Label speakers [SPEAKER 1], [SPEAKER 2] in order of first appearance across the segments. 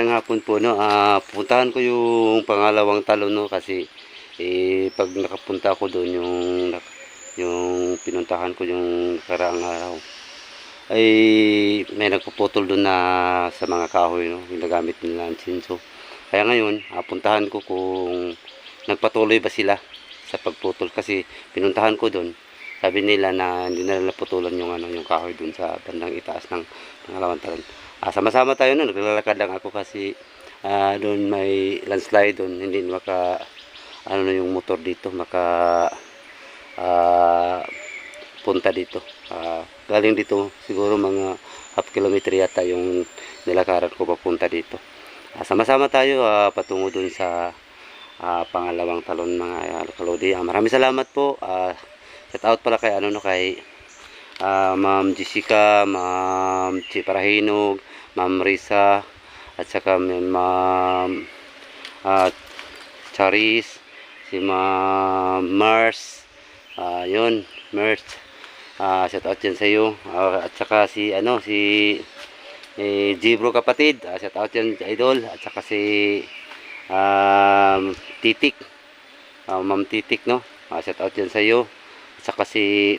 [SPEAKER 1] Ang hapon po, no, puntahan ko yung pangalawang talon, no, kasi pag nakapunta ako doon, yung pinuntahan ko yung nakaraang araw, ay may nagpuputol doon na sa mga kahoy, no, ginagamit nila ang chinso. Kaya ngayon, puntahan ko kung nagpatuloy ba sila sa pagputol, kasi pinuntahan ko doon, sabi nila na hindi na naputulan yung kahoy doon sa bandang itaas ng pangalawang talon. Sama-sama tayo nun, naglalakad lang ako kasi doon may landslide doon, hindi maka ano na yung motor dito maka punta dito. Galing dito siguro mga half kilometer yata yung nilakaran ko papunta dito. Sama-sama tayo patungo doon sa pangalawang talon, mga kalodi. Maraming salamat po. Shout out pala kay kay Ma'am Jessica, Ma'am Chiparahinog, Ma'am Risa, at saka Ma'am Charis, si Ma'am Mars, yun, Mars, shout out yan sa iyo, at saka si Jibro kapatid, shout out yan idol, at saka si Titik, Ma'am Titik, no, shout out yan sa iyo, at saka si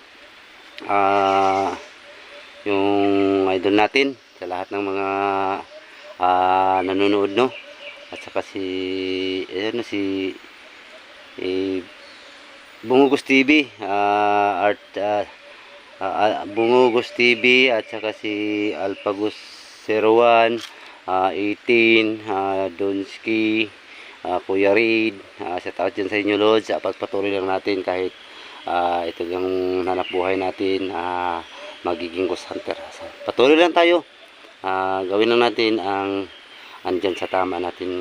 [SPEAKER 1] yung idol natin sa lahat ng mga nanonood, no, at saka si Bungugos TV, Bungugos TV, at saka si Alpagos 01, 18, Donski, Kuya Reid, shout out dyan sa inyo Lods. Pagpatuloy lang natin kahit ito yung hanap buhay natin, magiging ghost hunter. So, patuloy lang tayo, gawin lang natin ang andyan sa tama natin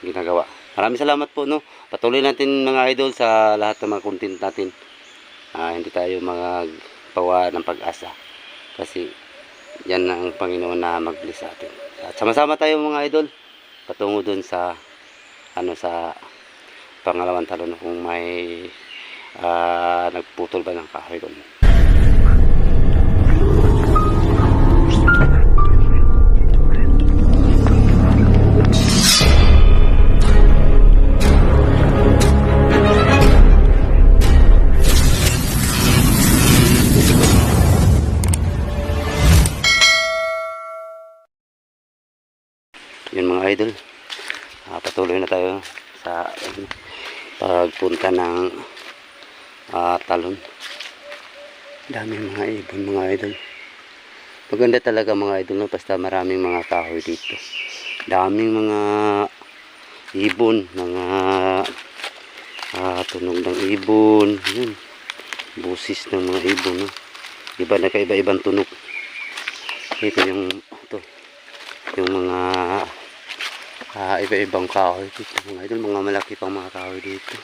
[SPEAKER 1] ginagawa. Maraming salamat po, no. Patuloy natin mga idol sa lahat ng mga content natin. Hindi tayo magpawa ng pag-asa kasi yan ang Panginoon na mag-bless sa atin. At sama-sama tayo mga idol patungo dun sa sa pangalawang talon kung may nagputol ba ng kahoy doon. Yun mga idol, patuloy na tayo sa pagpunta ng talon. Daming mga ibon mga idol. Maganda talaga mga idol, no? Basta maraming mga kahoy dito. Daming mga ibon, mga tunog ng ibon. Yun. Busis ng mga ibon, no? Nagkaiba-ibang tunog. Ito yung mga iba-ibang kahoy dito mga idol. Mga malaki pang mga kahoy dito.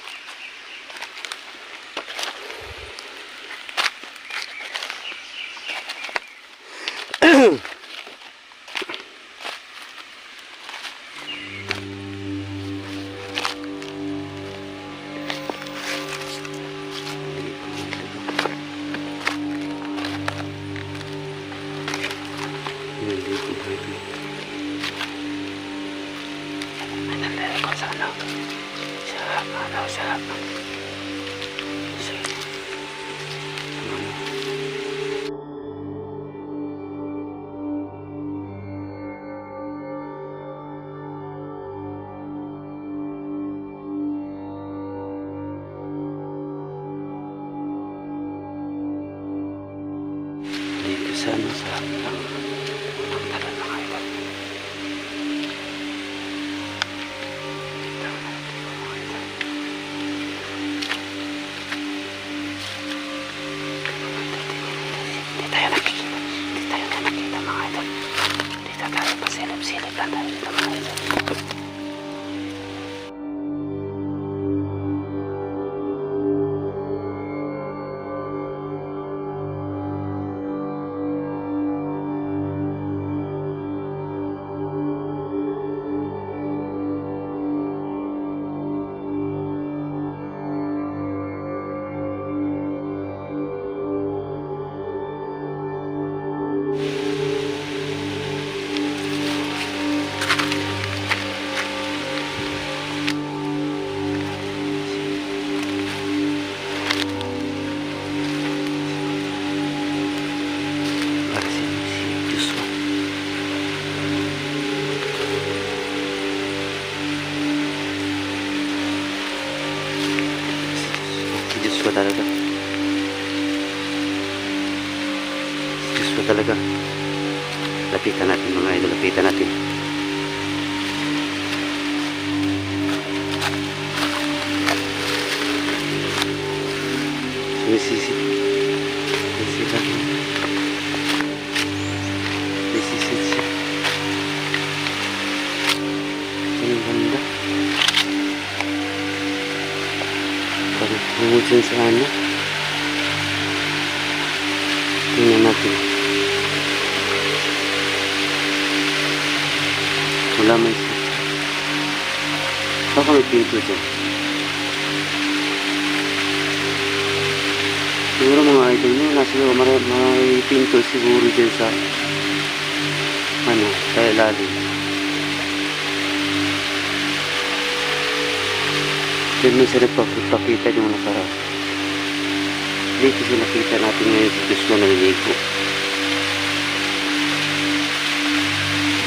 [SPEAKER 1] Dito sa talon na kayo. Hindi tayo nakikita mga idol. Dito tayo pasilip-silip lang tayo dito mga idol. talaga. Diyos ko talaga. Lapitan natin mga idol, lapitan natin. Sumisisi. Sumisisi. Sumisisi siya. Ang ganda. Parang humusin sa ano. Tingnan natin. Wala man siya. Baka may pinto dyan. Siguro mga idol nyo, nasa may pinto siguro dyan sa ano, sa ilalim. Diyan mo sila pakita yung nakaraan. Dito sila nakita natin ngayon sa Diyos na naliligo.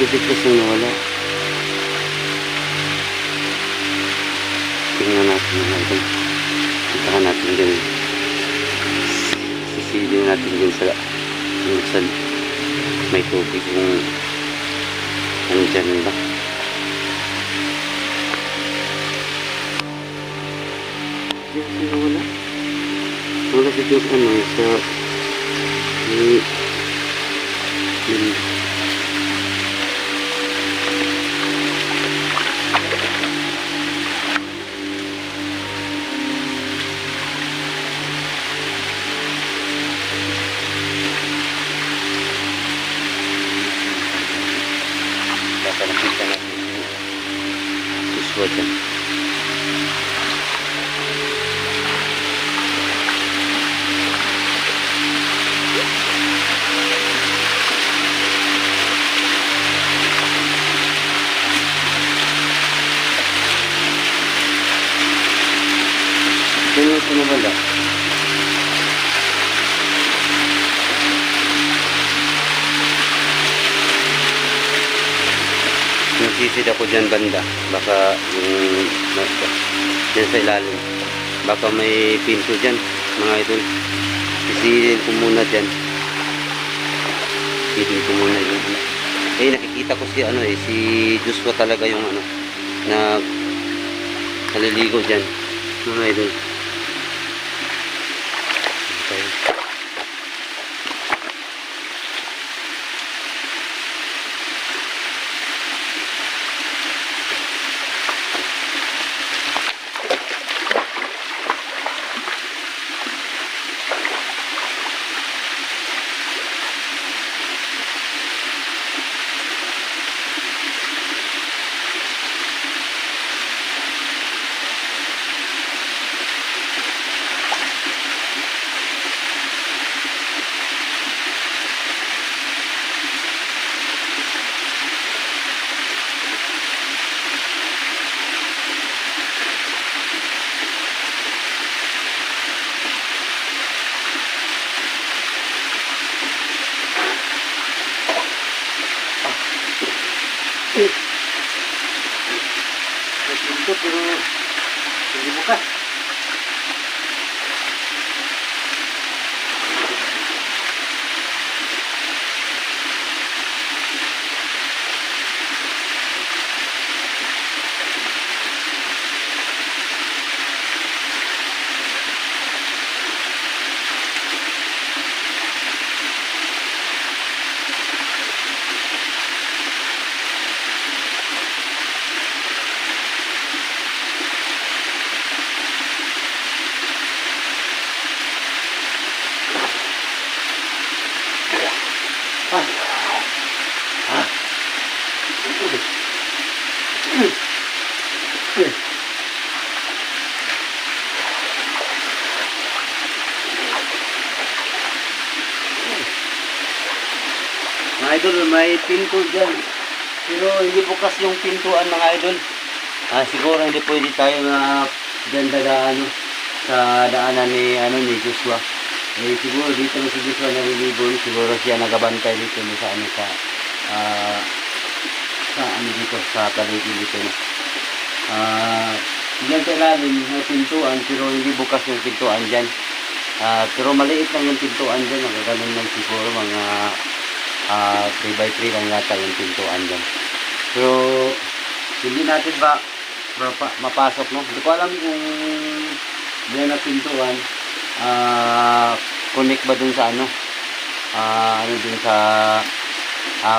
[SPEAKER 1] Biglas na nawala. Tingnan natin mga idol. Puntahan natin dyan. Sisilin natin dyan sa may tubig kung dyan ba. Diyan sila wala. Wala sa Diyos ano sa baka nakita natin Joshua dyan. Ganyan ito na wala. Nagsisid ako dyan banda. Baka yung dyan sa ilalim. Baka may pinto dyan mga idol. Sisilin ko muna dyan. Sisilin ko muna yung ano. Eh nakikita ko si ano eh. Si Joshua talaga yung ano. Na naliligo dyan mga idol. Okay. Pintu pero hindi bukas. Mga idol, may pinto dyan. Pero hindi bukas yung pintuan mga idol. Siguro hindi pwede tayo na dyan sa daanan ni Joshua. Siguro dito na si Joshua naliligo. Siguro siya nagabantay dito sa paligid dito na. Dyan sa ilalim may pintuan pero hindi bukas yung pintuan dyan. Pero maliit lang yung pintuan dyan. Ganun lang siguro mga 3x3 lang yata yung pintuan dyan. Pero hindi natin ba mapasok, no? Hindi ko alam kung diyan na pintuan connect ba dun sa ano dun sa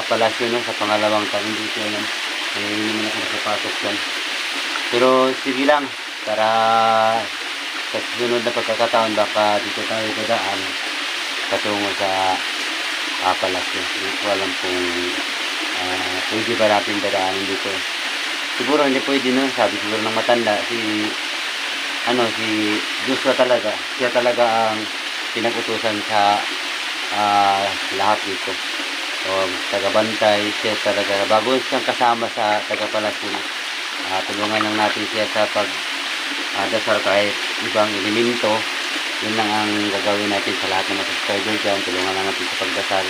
[SPEAKER 1] palasyo, no? Sa pangalawang tanong, hindi ko alam. Hindi naman ako nakapasok dyan. Pero sige lang, para sa susunod na pagkakataon baka dito tayo dadaan patungo sa palasyo. Hindi ko alam kung pwede ba natin dadaanin dito. Siguro hindi pwede, no? Sabi siguro ng matanda, si Joshua talaga. Siya talaga ang pinag-utusan sa lahat dito. So, taga-bantay, siya talaga. Bago siyang kasama sa taga-palasyo, tulungan lang natin siya sa dasal kahit ibang elemento. Yun lang ang gagawin natin sa lahat ng mga subscriber dyan. Tulungan lang natin sa pagdasal.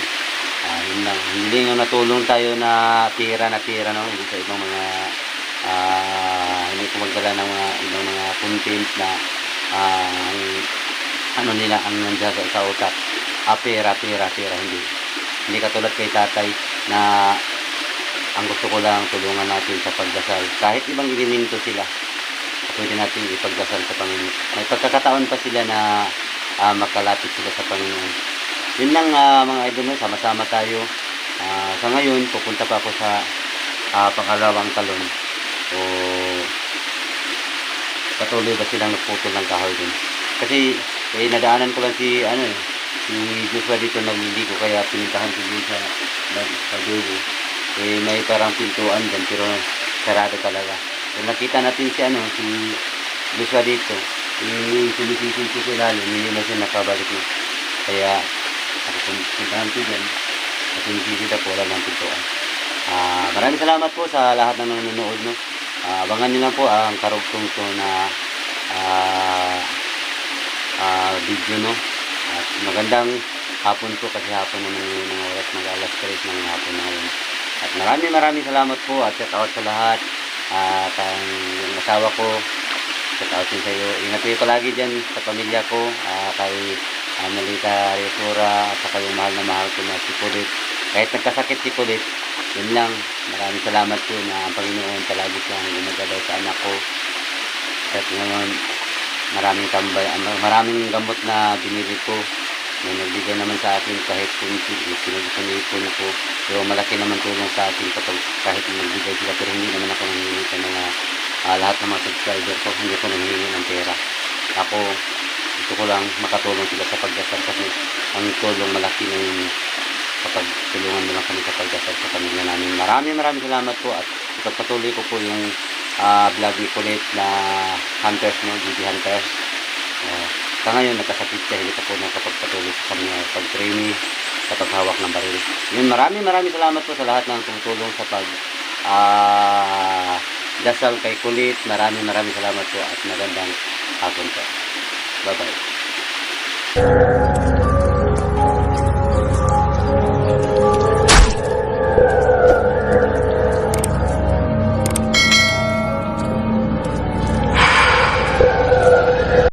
[SPEAKER 1] Yun lang. Hindi nga natulong tayo na tira, no? Hindi sa ibang mga hindi ko magdala ng mga ibang mga content na ano nila ang nandiyan sa utak. Pera, hindi katulad kay tatay na ang gusto ko lang tulungan natin sa pagdasal. Kahit ibang elemento sila, pwede natin ipagdasal sa Panginoon. May pagkakataon pa sila na makalapit sila sa Panginoon. Yun lang mga idol, no? Sama-sama tayo. Sa ngayon, pupunta pa ako sa pangalawang talon. O patuloy ba silang nagputol ng kahoy din. Kasi nadaanan ko lang si Joshua dito nagliligo, kaya pinintahan ko din sa dulo. May parang pintuan dyan pero sarado talaga. So, nakita natin si Joshua dito, sinisisin ko siya lalo, hindi na siya nakabalik na. Kaya ako pintahan ko dyan at sinisisin ako, wala ng pintuan. Maraming salamat po sa lahat ng nanonood, no? Abangan nyo lang po ang karugtong ko na video, no? At magandang hapon po, kasi hapon naman yung mga oras, mag-alas 3 ng hapon na yun. At maraming salamat po at shout out sa lahat. At yung asawa ko, shout out din sa iyo. Ingat kayo palagi dyan sa pamilya ko, kay Melita Resura, at saka yung mahal na mahal ko na si Kulit. Kahit nagkasakit si Kulit, yun lang, maraming salamat po na ang Panginoon palagi siyang gumagabay sa anak ko. At ngayon, maraming gamot na binili ko. May nagbigay naman sa akin kahit pinag-ipon ko. Pero malaki naman tulong sa akin kahit nagbigay sila. Pero hindi naman ako nangingi sa mga lahat ng mga subscriber ko. Hindi ko nangingi ng pera. Ako, gusto ko lang makatulong sila sa pagdasal, kasi ang tulong malaki na yun kapag tulungan mo lang kami sa pagdasal sa pamilya namin. Maraming salamat po, at ipagpatuloy ko po yung vlog ni Kulit na Hunters, no? GD Hunters. Sa ngayon nagkasakit siya, hindi pa po nakapagpatuloy sa kanya pag-training sa paghawak ng baril. Yun, maraming salamat po sa lahat ng tumutulong sa dasal kay Kulit. Maraming salamat po at magandang hapon po. Bye bye.